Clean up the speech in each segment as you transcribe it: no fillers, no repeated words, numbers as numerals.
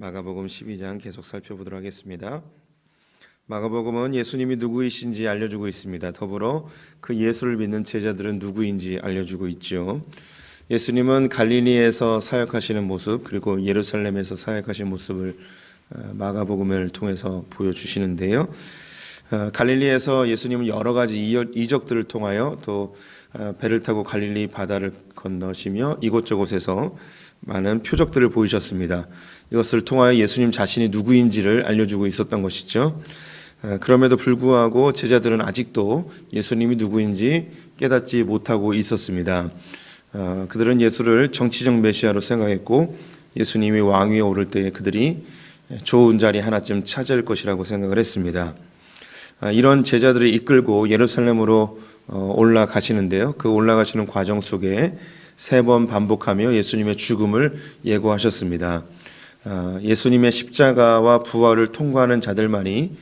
마가복음 12장 계속 살펴보도록 하겠습니다. 마가복음은 예수님이 누구이신지 알려주고 있습니다. 더불어 그 예수를 믿는 제자들은 누구인지 알려주고 있죠. 예수님은 갈릴리에서 사역하시는 모습 그리고 예루살렘에서 사역하신 모습을 마가복음을 통해서 보여주시는데요. 갈릴리에서 예수님은 여러 가지 이적들을 통하여 또 배를 타고 갈릴리 바다를 건너시며 이곳저곳에서 많은 표적들을 보이셨습니다. 이것을 통하여 예수님 자신이 누구인지를 알려주고 있었던 것이죠. 그럼에도 불구하고 제자들은 아직도 예수님이 누구인지 깨닫지 못하고 있었습니다. 그들은 예수를 정치적 메시아로 생각했고 예수님이 왕위에 오를 때에 그들이 좋은 자리 하나쯤 찾을 것이라고 생각을 했습니다. 이런 제자들을 이끌고 예루살렘으로 올라가시는데요. 그 올라가시는 과정 속에 3번 반복하며 예수님의 죽음을 예고하셨습니다. 예수님의 십자가와 부활을 통과하는 자들만이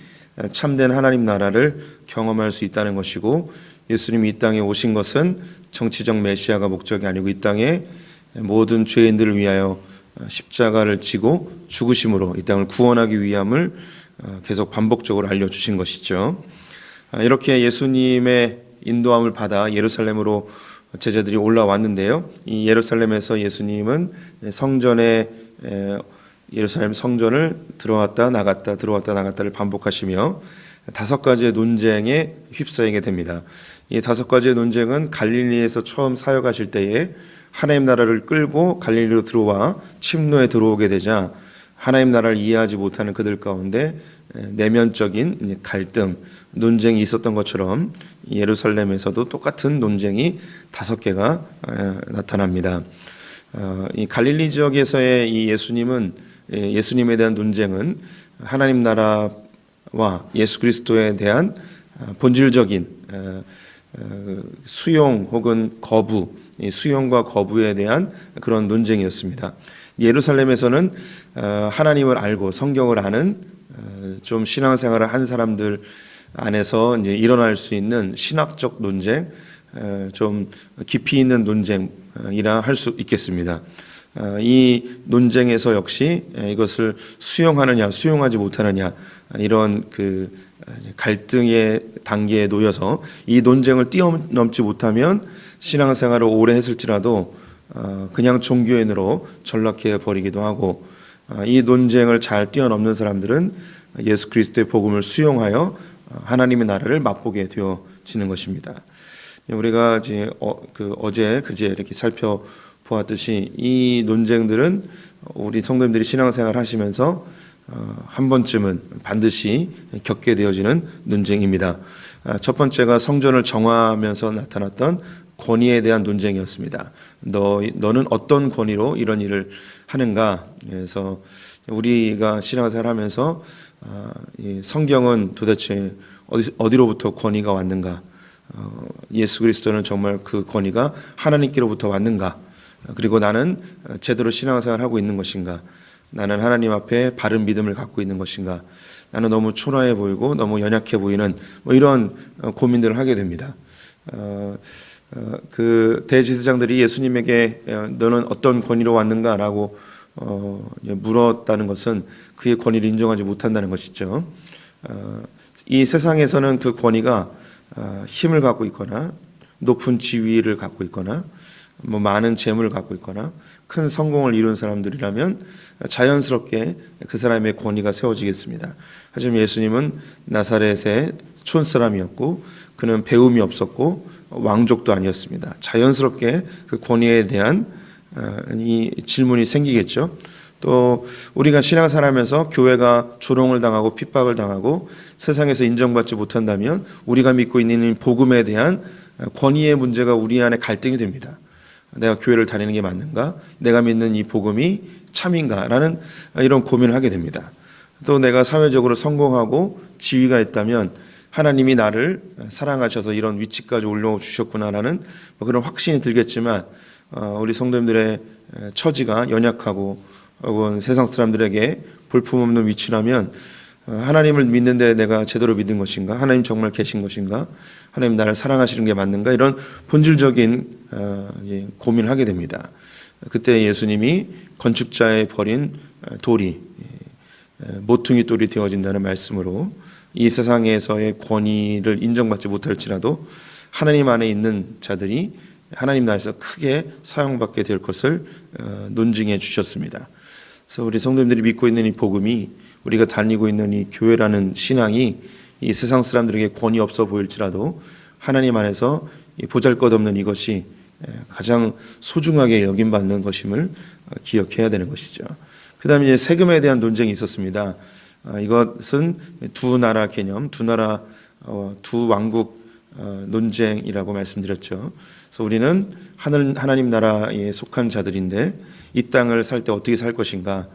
참된 하나님 나라를 경험할 수 있다는 것이고, 예수님이 이 땅에 오신 것은 정치적 메시아가 목적이 아니고 이 땅에 모든 죄인들을 위하여 십자가를 지고 죽으심으로 이 땅을 구원하기 위함을 계속 반복적으로 알려주신 것이죠. 이렇게 예수님의 인도함을 받아 예루살렘으로 제자들이 올라왔는데요. 이 예루살렘에서 예수님은 예루살렘 성전을 들어왔다 나갔다를 반복하시며 5가지의 논쟁에 휩싸이게 됩니다. 이 5가지의 논쟁은 갈릴리에서 처음 사역하실 때에 하나님 나라를 끌고 갈릴리로 들어와 침노에 들어오게 되자 하나님 나라를 이해하지 못하는 그들 가운데 내면적인 갈등, 논쟁이 있었던 것처럼 예루살렘에서도 똑같은 논쟁이 5개가 나타납니다. 이 갈릴리 지역에서의 이 예수님에 대한 논쟁은 하나님 나라와 예수 그리스도에 대한 본질적인 수용 혹은 거부, 수용과 거부에 대한 그런 논쟁이었습니다. 예루살렘에서는 하나님을 알고 성경을 아는 좀 신앙생활을 한 사람들 안에서 이제 일어날 수 있는 신학적 논쟁, 좀 깊이 있는 논쟁이라 할 수 있겠습니다. 이 논쟁에서 역시 이것을 수용하느냐 수용하지 못하느냐 이런 그 갈등의 단계에 놓여서 이 논쟁을 뛰어넘지 못하면 신앙생활을 오래 했을지라도 그냥 종교인으로 전락해 버리기도 하고, 이 논쟁을 잘 뛰어넘는 사람들은 예수 그리스도의 복음을 수용하여 하나님의 나라를 맛보게 되어지는 것입니다. 우리가 이제 그제 이렇게 살펴보았듯이 이 논쟁들은 우리 성도님들이 신앙생활 하시면서 한 번쯤은 반드시 겪게 되어지는 논쟁입니다. 첫 번째가 성전을 정화하면서 나타났던 권위에 대한 논쟁이었습니다. 너는 어떤 권위로 이런 일을 하는가? 그래서 우리가 신앙생활 하면서 이 성경은 도대체 어디로부터 권위가 왔는가? 예수 그리스도는 정말 그 권위가 하나님께로부터 왔는가? 그리고 나는 제대로 신앙생활을 하고 있는 것인가? 나는 하나님 앞에 바른 믿음을 갖고 있는 것인가? 나는 너무 초라해 보이고 너무 연약해 보이는 이런 고민들을 하게 됩니다. 그 대제사장들이 예수님에게 너는 어떤 권위로 왔는가라고 물었다는 것은 그의 권위를 인정하지 못한다는 것이죠. 이 세상에서는 그 권위가 힘을 갖고 있거나 높은 지위를 갖고 있거나 많은 재물을 갖고 있거나 큰 성공을 이룬 사람들이라면 자연스럽게 그 사람의 권위가 세워지겠습니다. 하지만 예수님은 나사렛의 촌사람이었고 그는 배움이 없었고 왕족도 아니었습니다. 자연스럽게 그 권위에 대한 이 질문이 생기겠죠. 또 우리가 신앙생활하면서 교회가 조롱을 당하고 핍박을 당하고 세상에서 인정받지 못한다면 우리가 믿고 있는 복음에 대한 권위의 문제가 우리 안에 갈등이 됩니다. 내가 교회를 다니는 게 맞는가? 내가 믿는 이 복음이 참인가? 라는 이런 고민을 하게 됩니다. 또 내가 사회적으로 성공하고 지위가 있다면 하나님이 나를 사랑하셔서 이런 위치까지 올려주셨구나라는 그런 확신이 들겠지만 우리 성도님들의 처지가 연약하고 혹은 세상 사람들에게 볼품없는 위치라면 하나님을 믿는데 내가 제대로 믿은 것인가? 하나님 정말 계신 것인가? 하나님 나를 사랑하시는 게 맞는가? 이런 본질적인 고민을 하게 됩니다. 그때 예수님이 건축자의 버린 돌이 모퉁이 돌이 되어진다는 말씀으로 이 세상에서의 권위를 인정받지 못할지라도 하나님 안에 있는 자들이 하나님 나라에서 크게 사용받게 될 것을 논증해 주셨습니다. 그래서 우리 성도님들이 믿고 있는 이 복음이, 우리가 다니고 있는 이 교회라는 신앙이 이 세상 사람들에게 권위 없어 보일지라도 하나님 안에서 보잘것없는 이것이 가장 소중하게 여김받는 것임을 기억해야 되는 것이죠. 그 다음에 이제 세금에 대한 논쟁이 있었습니다. 이것은 두 나라 개념, 두 왕국 논쟁이라고 말씀드렸죠. 그래서 우리는 하나님 나라에 속한 자들인데 이 땅을 살 때 어떻게 살 것인가,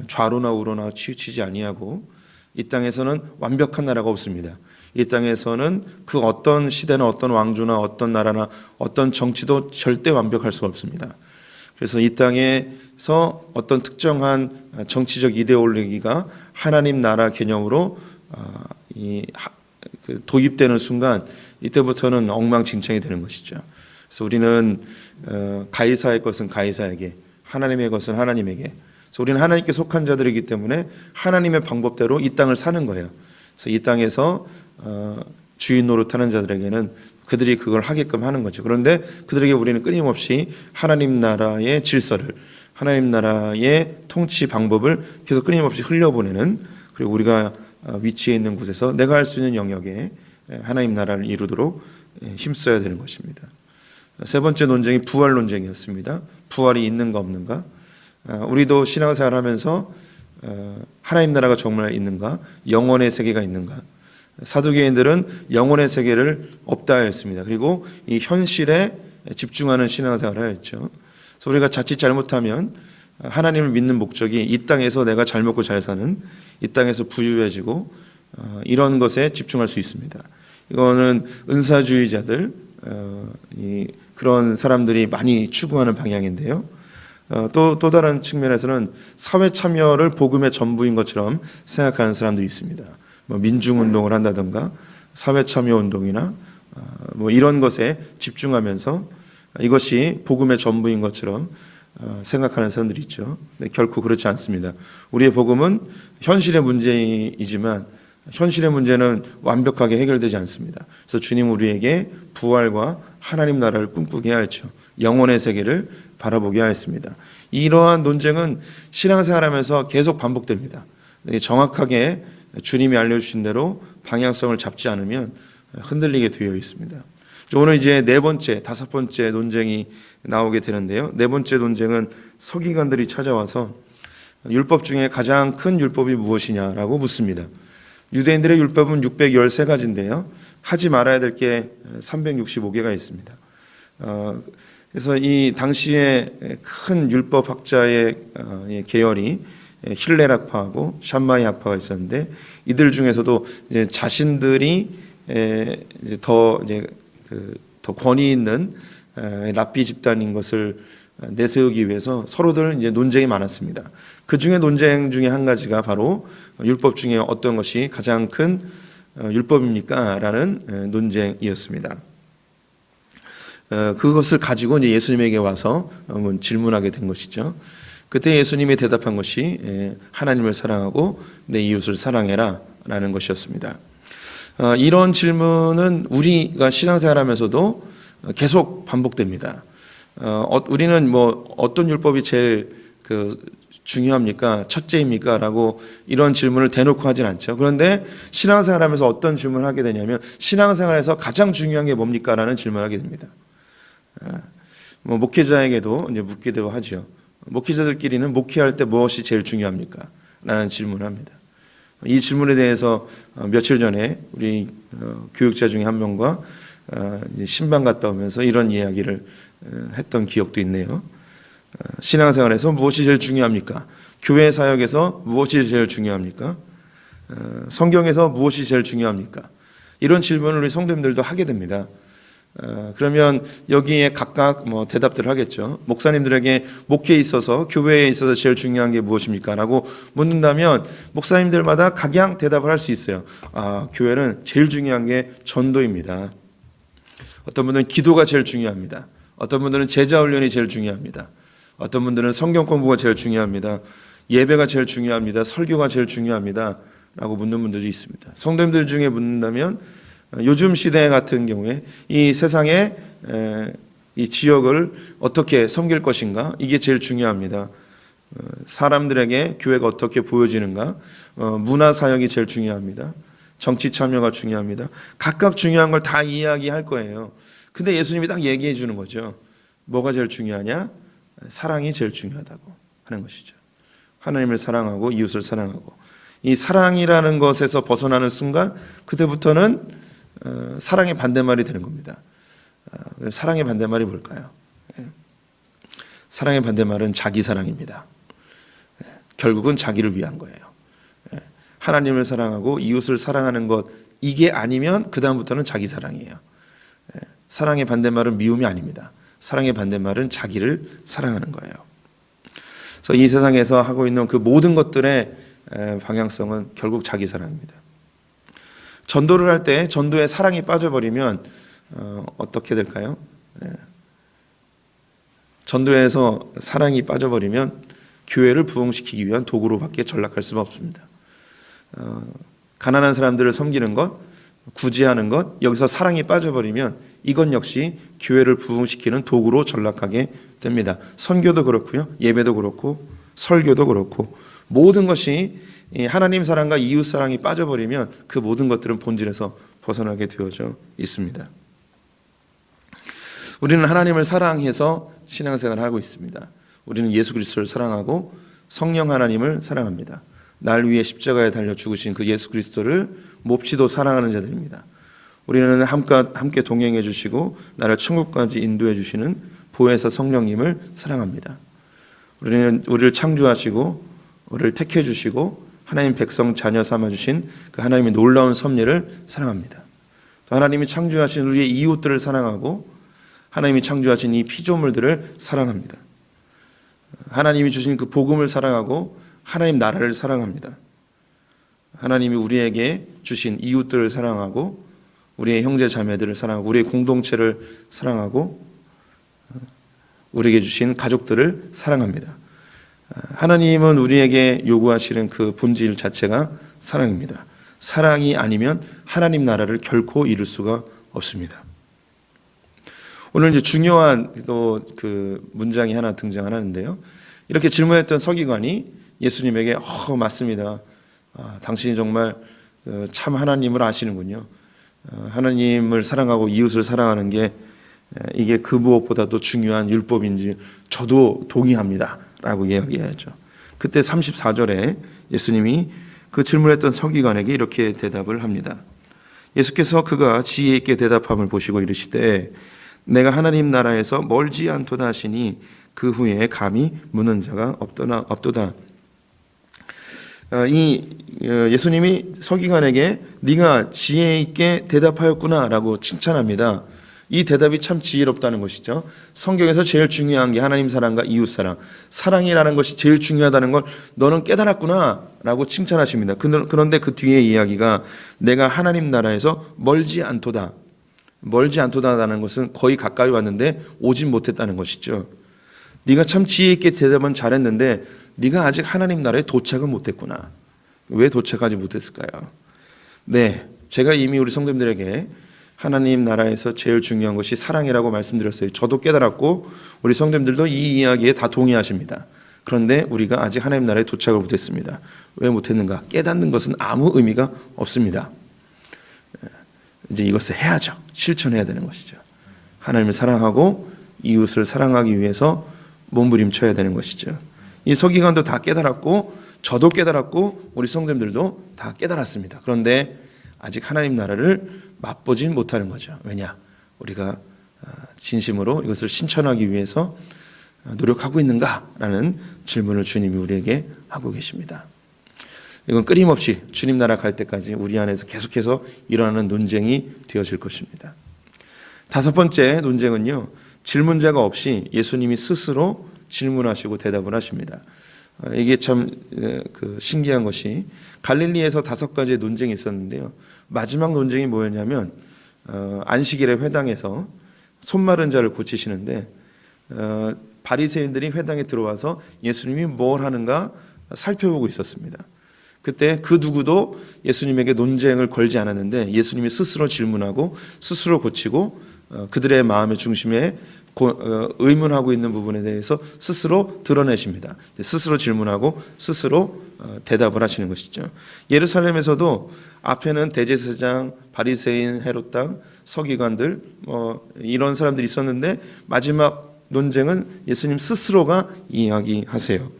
좌로나 우로나 치우치지 아니하고, 이 땅에서는 완벽한 나라가 없습니다. 이 땅에서는 그 어떤 시대나 어떤 왕조나 어떤 나라나 어떤 정치도 절대 완벽할 수가 없습니다. 그래서 이 땅에서 어떤 특정한 정치적 이데올로기가 하나님 나라 개념으로 도입되는 순간 이때부터는 엉망진창이 되는 것이죠. 그래서 우리는 가이사의 것은 가이사에게, 하나님의 것은 하나님에게. 그래서 우리는 하나님께 속한 자들이기 때문에 하나님의 방법대로 이 땅을 사는 거예요. 그래서 이 땅에서 주인 노릇하는 자들에게는 그들이 그걸 하게끔 하는 거죠. 그런데 그들에게 우리는 끊임없이 하나님 나라의 질서를, 하나님 나라의 통치 방법을 계속 끊임없이 흘려보내는, 그리고 우리가 위치해 있는 곳에서 내가 할 수 있는 영역에 하나님 나라를 이루도록 힘써야 되는 것입니다. 세 번째 논쟁이 부활 논쟁이었습니다. 부활이 있는가 없는가. 우리도 신앙생활을 하면서 하나님 나라가 정말 있는가, 영혼의 세계가 있는가. 사두개인들은 영혼의 세계를 없다 했습니다. 그리고 이 현실에 집중하는 신앙생활을 하였죠. 그래서 우리가 자칫 잘못하면 하나님을 믿는 목적이 이 땅에서 내가 잘 먹고 잘 사는, 이 땅에서 부유해지고 이런 것에 집중할 수 있습니다. 이거는 은사주의자들, 그런 사람들이 많이 추구하는 방향인데요. 또 다른 측면에서는 사회 참여를 복음의 전부인 것처럼 생각하는 사람들이 있습니다. 민중운동을 한다든가 사회 참여 운동이나 이런 것에 집중하면서 이것이 복음의 전부인 것처럼 생각하는 사람들이 있죠. 근데 결코 그렇지 않습니다. 우리의 복음은 현실의 문제이지만 현실의 문제는 완벽하게 해결되지 않습니다. 그래서 주님 우리에게 부활과 하나님 나라를 꿈꾸게 하였죠. 영혼의 세계를 바라보게 하였습니다. 이러한 논쟁은 신앙생활하면서 계속 반복됩니다. 정확하게 주님이 알려주신 대로 방향성을 잡지 않으면 흔들리게 되어 있습니다. 오늘 이제 다섯 번째 논쟁이 나오게 되는데요. 네 번째 논쟁은 서기관들이 찾아와서 율법 중에 가장 큰 율법이 무엇이냐라고 묻습니다. 유대인들의 율법은 613가지인데요. 하지 말아야 될 게 365개가 있습니다. 그래서 이 당시에 큰 율법학자의 계열이 힐렐학파하고 샴마이 학파가 있었는데, 이들 중에서도 이제 자신들이 더 권위 있는 랍비 집단인 것을 내세우기 위해서 서로들 이제 논쟁이 많았습니다. 그 중에 논쟁 중에 한 가지가 바로 율법 중에 어떤 것이 가장 큰 율법입니까?라는 논쟁이었습니다. 그것을 가지고 이제 예수님에게 와서 질문하게 된 것이죠. 그때 예수님이 대답한 것이 하나님을 사랑하고 내 이웃을 사랑해라라는 것이었습니다. 이런 질문은 우리가 신앙생활하면서도 계속 반복됩니다. 우리는 어떤 율법이 제일 중요합니까? 첫째입니까? 라고 이런 질문을 대놓고 하진 않죠. 그런데 신앙생활하면서 어떤 질문을 하게 되냐면, 신앙생활에서 가장 중요한 게 뭡니까? 라는 질문을 하게 됩니다. 목회자에게도 이제 묻기도 하죠. 목회자들끼리는 목회할 때 무엇이 제일 중요합니까? 라는 질문을 합니다. 이 질문에 대해서 며칠 전에 우리 교육자 중에 한 명과 신방 갔다 오면서 이런 이야기를 했던 기억도 있네요. 신앙생활에서 무엇이 제일 중요합니까? 교회 사역에서 무엇이 제일 중요합니까? 성경에서 무엇이 제일 중요합니까? 이런 질문을 우리 성도님들도 하게 됩니다. 그러면 여기에 각각 대답들을 하겠죠. 목사님들에게 목회에 있어서, 교회에 있어서 제일 중요한 게 무엇입니까? 라고 묻는다면 목사님들마다 각양 대답을 할 수 있어요. 교회는 제일 중요한 게 전도입니다. 어떤 분들은 기도가 제일 중요합니다. 어떤 분들은 제자 훈련이 제일 중요합니다. 어떤 분들은 성경 공부가 제일 중요합니다. 예배가 제일 중요합니다. 설교가 제일 중요합니다. 라고 묻는 분들이 있습니다. 성도님들 중에 묻는다면 요즘 시대 같은 경우에 이 세상에 이 지역을 어떻게 섬길 것인가, 이게 제일 중요합니다. 사람들에게 교회가 어떻게 보여지는가, 문화 사역이 제일 중요합니다. 정치 참여가 중요합니다. 각각 중요한 걸 다 이야기할 거예요. 근데 예수님이 딱 얘기해 주는 거죠. 뭐가 제일 중요하냐? 사랑이 제일 중요하다고 하는 것이죠. 하나님을 사랑하고 이웃을 사랑하고, 이 사랑이라는 것에서 벗어나는 순간 그때부터는 사랑의 반대말이 되는 겁니다. 사랑의 반대말이 뭘까요? 사랑의 반대말은 자기 사랑입니다. 결국은 자기를 위한 거예요. 하나님을 사랑하고 이웃을 사랑하는 것, 이게 아니면 그 다음부터는 자기 사랑이에요. 사랑의 반대말은 미움이 아닙니다. 사랑의 반대말은 자기를 사랑하는 거예요. 그래서 이 세상에서 하고 있는 그 모든 것들의 방향성은 결국 자기 사랑입니다. 전도를 할 때 전도에 사랑이 빠져버리면 어떻게 될까요? 전도에서 사랑이 빠져버리면 교회를 부흥시키기 위한 도구로밖에 전락할 수가 없습니다. 가난한 사람들을 섬기는 것, 구제하는 것, 여기서 사랑이 빠져버리면 이건 역시 교회를 부흥시키는 도구로 전락하게 됩니다. 선교도 그렇고요, 예배도 그렇고, 설교도 그렇고, 모든 것이 하나님 사랑과 이웃 사랑이 빠져버리면 그 모든 것들은 본질에서 벗어나게 되어져 있습니다. 우리는 하나님을 사랑해서 신앙생활을 하고 있습니다. 우리는 예수 그리스도를 사랑하고 성령 하나님을 사랑합니다. 날 위해 십자가에 달려 죽으신 그 예수 그리스도를 몹시도 사랑하는 자들입니다. 우리는 함께 동행해 주시고 나를 천국까지 인도해 주시는 보혜사 성령님을 사랑합니다. 우리는 우리를 창조하시고 우리를 택해 주시고 하나님 백성 자녀 삼아 주신 그 하나님의 놀라운 섭리를 사랑합니다. 또 하나님이 창조하신 우리의 이웃들을 사랑하고 하나님이 창조하신 이 피조물들을 사랑합니다. 하나님이 주신 그 복음을 사랑하고 하나님 나라를 사랑합니다. 하나님이 우리에게 주신 이웃들을 사랑하고 우리의 형제 자매들을 사랑하고 우리의 공동체를 사랑하고 우리에게 주신 가족들을 사랑합니다. 하나님은 우리에게 요구하시는 그 본질 자체가 사랑입니다. 사랑이 아니면 하나님 나라를 결코 이룰 수가 없습니다. 오늘 이제 중요한 또 그 문장이 하나 등장하는데요. 이렇게 질문했던 서기관이 예수님에게 맞습니다. 당신이 정말 참 하나님을 아시는군요. 하나님을 사랑하고 이웃을 사랑하는 게 이게 그 무엇보다도 중요한 율법인지 저도 동의합니다. 라고 이야기하죠. 그때 34절에 예수님이 그 질문했던 서기관에게 이렇게 대답을 합니다. 예수께서 그가 지혜 있게 대답함을 보시고 이르시되 내가 하나님 나라에서 멀지 않도다 하시니 그 후에 감히 묻는 자가 없도다. 예수님이 서기관에게 네가 지혜 있게 대답하였구나라고 칭찬합니다. 이 대답이 참 지혜롭다는 것이죠. 성경에서 제일 중요한 게 하나님 사랑과 이웃 사랑, 사랑이라는 것이 제일 중요하다는 걸 너는 깨달았구나라고 칭찬하십니다. 그런데 그 뒤에 이야기가 내가 하나님 나라에서 멀지 않도다. 멀지 않도다라는 것은 거의 가까이 왔는데 오진 못했다는 것이죠. 네가 참 지혜 있게 대답은 잘했는데 네가 아직 하나님 나라에 도착은 못했구나. 왜 도착하지 못했을까요? 네, 제가 이미 우리 성도님들에게 하나님 나라에서 제일 중요한 것이 사랑이라고 말씀드렸어요. 저도 깨달았고 우리 성도님들도 이 이야기에 다 동의하십니다. 그런데 우리가 아직 하나님 나라에 도착을 못했습니다. 왜 못했는가? 깨닫는 것은 아무 의미가 없습니다. 이제 이것을 해야죠. 실천해야 되는 것이죠. 하나님을 사랑하고 이웃을 사랑하기 위해서 몸부림쳐야 되는 것이죠. 이 서기관도 다 깨달았고 저도 깨달았고 우리 성도님들도 다 깨달았습니다. 그런데 아직 하나님 나라를 맛보진 못하는 거죠. 왜냐? 우리가 진심으로 이것을 실천하기 위해서 노력하고 있는가라는 질문을 주님이 우리에게 하고 계십니다. 이건 끊임없이 주님 나라 갈 때까지 우리 안에서 계속해서 일어나는 논쟁이 되어질 것입니다. 다섯 번째 논쟁은요, 질문자가 없이 예수님이 스스로 질문하시고 대답을 하십니다. 이게 참 신기한 것이 갈릴리에서 5가지의 논쟁이 있었는데요. 마지막 논쟁이 뭐였냐면 안식일에 회당에서 손 마른 자를 고치시는데 바리새인들이 회당에 들어와서 예수님이 뭘 하는가 살펴보고 있었습니다. 그때 그 누구도 예수님에게 논쟁을 걸지 않았는데 예수님이 스스로 질문하고 스스로 고치고 그들의 마음의 중심에 의문하고 있는 부분에 대해서 스스로 드러내십니다. 스스로 질문하고 스스로 대답을 하시는 것이죠. 예루살렘에서도 앞에는 대제사장, 바리새인, 헤롯 당, 서기관들 이런 사람들이 있었는데 마지막 논쟁은 예수님 스스로가 이야기하세요.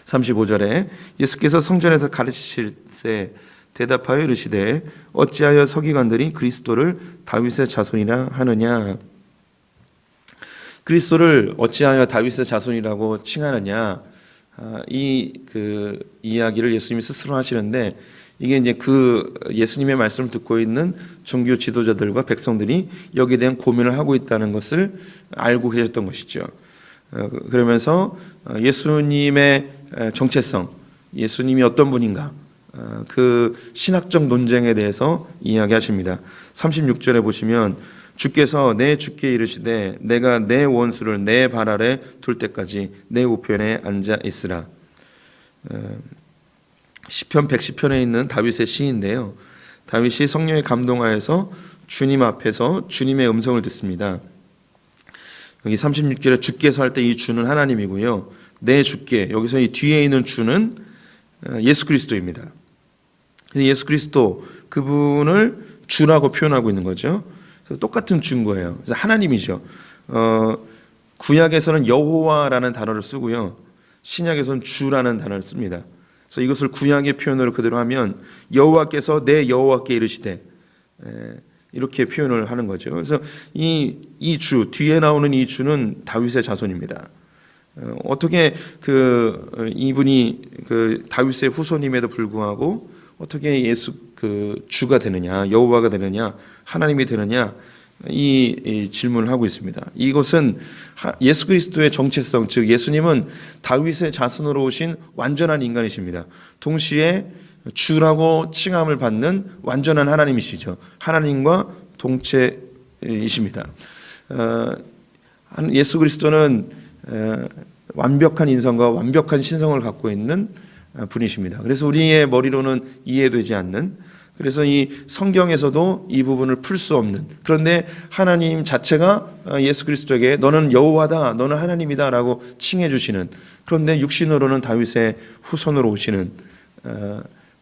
35절에 예수께서 성전에서 가르치실 때 대답하여 이르시되 어찌하여 서기관들이 그리스도를 다윗의 자손이라 하느냐. 그리스도를 어찌하여 다윗의 자손이라고 칭하느냐. 이 이야기를 예수님이 스스로 하시는데 이게 이제 그 예수님의 말씀을 듣고 있는 종교 지도자들과 백성들이 여기에 대한 고민을 하고 있다는 것을 알고 계셨던 것이죠. 그러면서 예수님의 정체성, 예수님이 어떤 분인가, 그 신학적 논쟁에 대해서 이야기하십니다. 36절에 보시면 주께서 내 주께 이르시되 내가 내 원수를 내 발 아래 둘 때까지 내 우편에 앉아 있으라. 시편 110편에 있는 다윗의 시인데요. 다윗이 성령에 감동하여서 주님 앞에서 주님의 음성을 듣습니다. 여기 36절에 주께서 할 때 이 주는 하나님이고요. 내 주께, 여기서 이 뒤에 있는 주는 예수 그리스도입니다. 예수 그리스도 그분을 주라고 표현하고 있는 거죠. 그래서 똑같은 주인 거예요. 그래서 하나님이죠. 구약에서는 여호와라는 단어를 쓰고요. 신약에서는 주라는 단어를 씁니다. 그래서 이것을 구약의 표현으로 그대로 하면 여호와께서 내 여호와께 이르시되 이렇게 표현을 하는 거죠. 그래서 이 주, 뒤에 나오는 이 주는 다윗의 자손입니다. 어떻게 이분이 다윗의 후손임에도 불구하고 어떻게 예수 주가 되느냐, 여호와가 되느냐, 하나님이 되느냐 이 질문을 하고 있습니다. 이것은 예수 그리스도의 정체성, 즉 예수님은 다윗의 자손으로 오신 완전한 인간이십니다. 동시에 주라고 칭함을 받는 완전한 하나님이시죠. 하나님과 동체이십니다. 예수 그리스도는 완벽한 인성과 완벽한 신성을 갖고 있는 분이십니다. 그래서 우리의 머리로는 이해되지 않는, 그래서 이 성경에서도 이 부분을 풀 수 없는, 그런데 하나님 자체가 예수 그리스도에게 너는 여호와다, 너는 하나님이다 라고 칭해 주시는, 그런데 육신으로는 다윗의 후손으로 오시는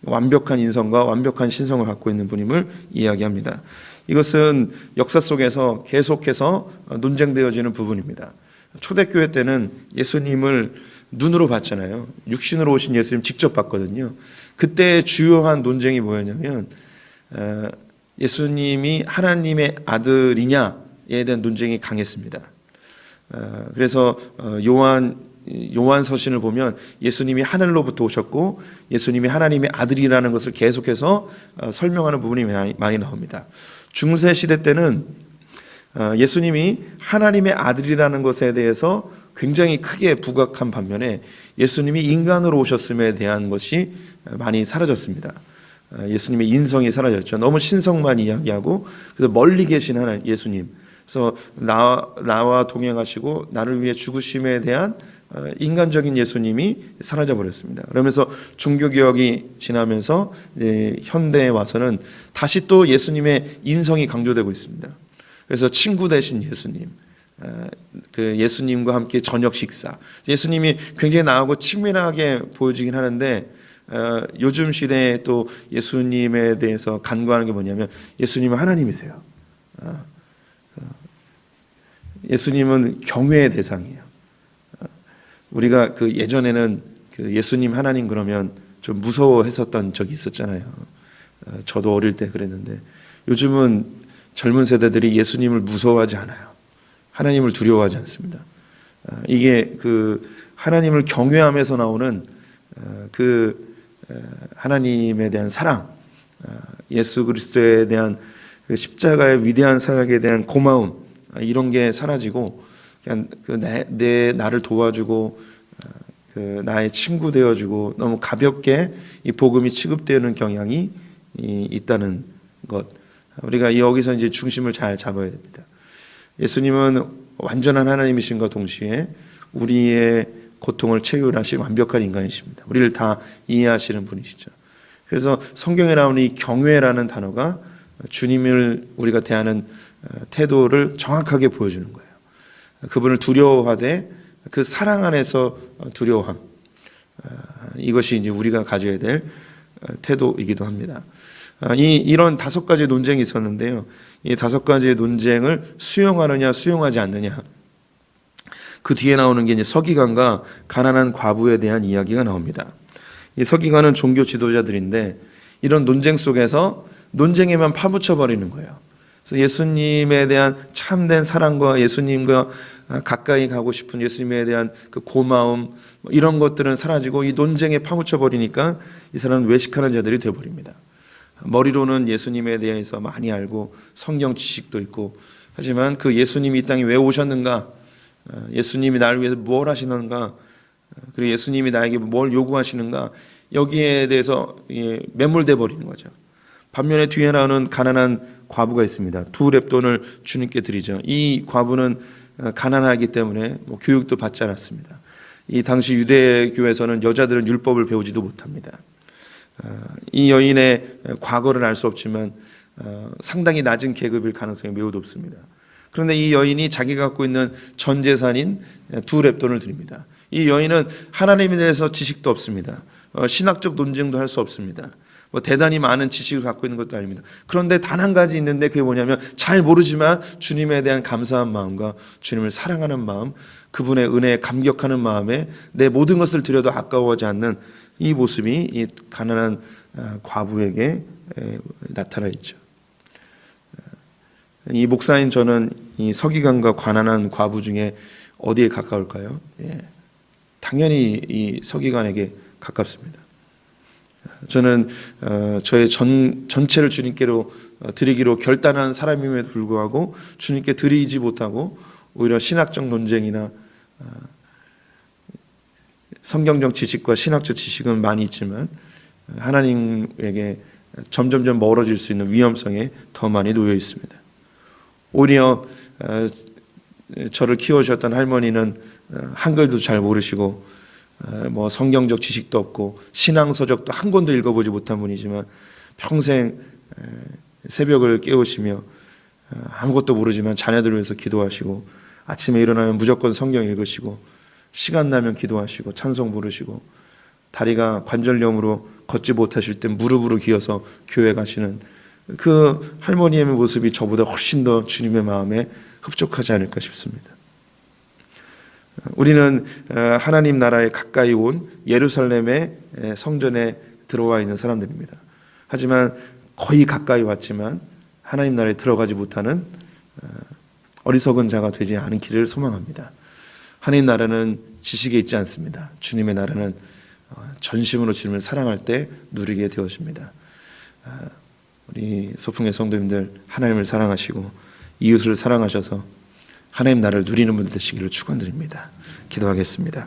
완벽한 인성과 완벽한 신성을 갖고 있는 분임을 이야기합니다. 이것은 역사 속에서 계속해서 논쟁되어지는 부분입니다. 초대교회 때는 예수님을 눈으로 봤잖아요. 육신으로 오신 예수님 직접 봤거든요. 그때 주요한 논쟁이 뭐였냐면 예수님이 하나님의 아들이냐에 대한 논쟁이 강했습니다. 그래서 요한 서신을 보면 예수님이 하늘로부터 오셨고 예수님이 하나님의 아들이라는 것을 계속해서 설명하는 부분이 많이 나옵니다. 중세 시대 때는 예수님이 하나님의 아들이라는 것에 대해서 굉장히 크게 부각한 반면에 예수님이 인간으로 오셨음에 대한 것이 많이 사라졌습니다. 예수님의 인성이 사라졌죠. 너무 신성만 이야기하고 그래서 멀리 계신 하나님 예수님, 그래서 나와 동행하시고 나를 위해 죽으심에 대한 인간적인 예수님이 사라져 버렸습니다. 그러면서 종교개혁이 지나면서 현대에 와서는 다시 또 예수님의 인성이 강조되고 있습니다. 그래서 친구 되신 예수님, 그 예수님과 함께 저녁 식사, 예수님이 굉장히 나하고 친밀하게 보여지긴 하는데 요즘 시대에 또 예수님에 대해서 간과하는 게 뭐냐면 예수님은 하나님이세요. 예수님은 경외의 대상이에요. 우리가 예전에는 예수님 하나님 그러면 좀 무서워했었던 적이 있었잖아요. 저도 어릴 때 그랬는데 요즘은 젊은 세대들이 예수님을 무서워하지 않아요. 하나님을 두려워하지 않습니다. 이게 하나님을 경외함에서 나오는 하나님에 대한 사랑, 예수 그리스도에 대한 십자가의 위대한 사랑에 대한 고마움, 이런 게 사라지고 그냥 나를 도와주고 나의 친구 되어주고 너무 가볍게 이 복음이 취급되는 경향이 있다는 것, 우리가 여기서 이제 중심을 잘 잡아야 됩니다. 예수님은 완전한 하나님이신과 동시에 우리의 고통을 체휼하신 완벽한 인간이십니다. 우리를 다 이해하시는 분이시죠. 그래서 성경에 나오는 이 경외라는 단어가 주님을 우리가 대하는 태도를 정확하게 보여주는 거예요. 그분을 두려워하되 그 사랑 안에서 두려워함. 이것이 이제 우리가 가져야 될 태도이기도 합니다. 이런 5가지 논쟁이 있었는데요. 이 5가지의 논쟁을 수용하느냐 수용하지 않느냐. 그 뒤에 나오는 게 이제 서기관과 가난한 과부에 대한 이야기가 나옵니다. 이 서기관은 종교 지도자들인데 이런 논쟁 속에서 논쟁에만 파묻혀 버리는 거예요. 그래서 예수님에 대한 참된 사랑과 예수님과 가까이 가고 싶은 예수님에 대한 그 고마움 이런 것들은 사라지고 이 논쟁에 파묻혀 버리니까 이 사람은 외식하는 자들이 되어 버립니다. 머리로는 예수님에 대해서 많이 알고 성경 지식도 있고 하지만 그 예수님이 이 땅에 왜 오셨는가, 예수님이 나를 위해서 뭘 하시는가, 그리고 예수님이 나에게 뭘 요구하시는가, 여기에 대해서 매몰돼 버리는 거죠. 반면에 뒤에 나오는 가난한 과부가 있습니다. 2렙돈을 주님께 드리죠. 이 과부는 가난하기 때문에 교육도 받지 않았습니다. 이 당시 유대교에서는 여자들은 율법을 배우지도 못합니다. 이 여인의 과거를 알 수 없지만 상당히 낮은 계급일 가능성이 매우 높습니다. 그런데 이 여인이 자기가 갖고 있는 전 재산인 2렙돈을 드립니다. 이 여인은 하나님에 대해서 지식도 없습니다. 신학적 논쟁도 할 수 없습니다. 대단히 많은 지식을 갖고 있는 것도 아닙니다. 그런데 단 한 가지 있는데 그게 뭐냐면 잘 모르지만 주님에 대한 감사한 마음과 주님을 사랑하는 마음, 그분의 은혜에 감격하는 마음에 내 모든 것을 드려도 아까워하지 않는 이 모습이 이 가난한 과부에게 나타나 있죠. 이 목사인 저는 이 서기관과 가난한 과부 중에 어디에 가까울까요? 당연히 이 서기관에게 가깝습니다. 저는 저의 전체를 주님께로 드리기로 결단한 사람임에도 불구하고 주님께 드리지 못하고 오히려 신학적 논쟁이나 성경적 지식과 신학적 지식은 많이 있지만 하나님에게 점점점 멀어질 수 있는 위험성에 더 많이 놓여 있습니다. 오히려 저를 키워주셨던 할머니는 한글도 잘 모르시고 성경적 지식도 없고 신앙서적도 한 권도 읽어보지 못한 분이지만 평생 새벽을 깨우시며 아무것도 모르지만 자녀들을 위해서 기도하시고 아침에 일어나면 무조건 성경 읽으시고 시간 나면 기도하시고 찬송 부르시고 다리가 관절염으로 걷지 못하실 때 무릎으로 기어서 교회 가시는 그 할머니의 모습이 저보다 훨씬 더 주님의 마음에 흡족하지 않을까 싶습니다. 우리는 하나님 나라에 가까이 온 예루살렘의 성전에 들어와 있는 사람들입니다. 하지만 거의 가까이 왔지만 하나님 나라에 들어가지 못하는 어리석은 자가 되지 않기를 소망합니다. 하나님 나라는 지식에 있지 않습니다. 주님의 나라는 전심으로 주님을 사랑할 때 누리게 되어집니다. 우리 소풍의 성도님들 하나님을 사랑하시고 이웃을 사랑하셔서 하나님 나라를 누리는 분들 되시기를 축원드립니다. 기도하겠습니다.